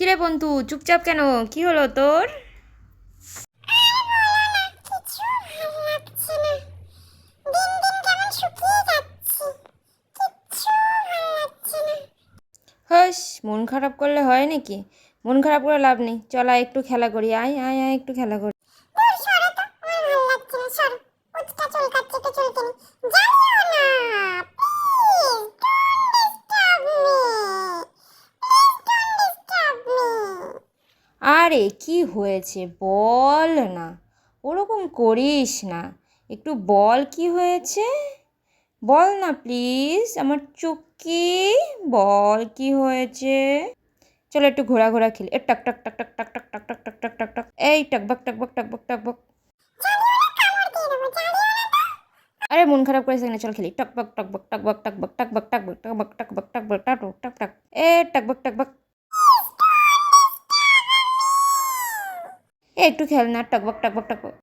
কিরে বন্ধু, চুপচাপ কেন? কি হলো তোর? হাস, মন খারাপ করলে হয় নাকি? মন খারাপ করে লাভ নেই, চল আয় একটু খেলা করি। আয় আয় আয়, একটু খেলা করি। আরে কি হয়েছে বল না, ওরকম করিস না। একটু বল কি হয়েছে, বল না প্লিজ আমার চুক্কি। বল কি হয়েছে। চলো একটু ঘোরা ঘোরা খেলি। এ টাক টাক টাক টাক টাক টাক টাক টাক টাক টাক টাক টাক, এই টাকবাক টাকবাক টাকবাক টাকবাক। আরে মন খারাপ করেছে না, চল খেলি। টকবক টকবক টকবক টকবক টকবক টকবক টকবক টকবক টকবক টাকবক টাক টাক। এ টকবক টকবক। এ একটু খেল না, টকবক টকবক টকবক।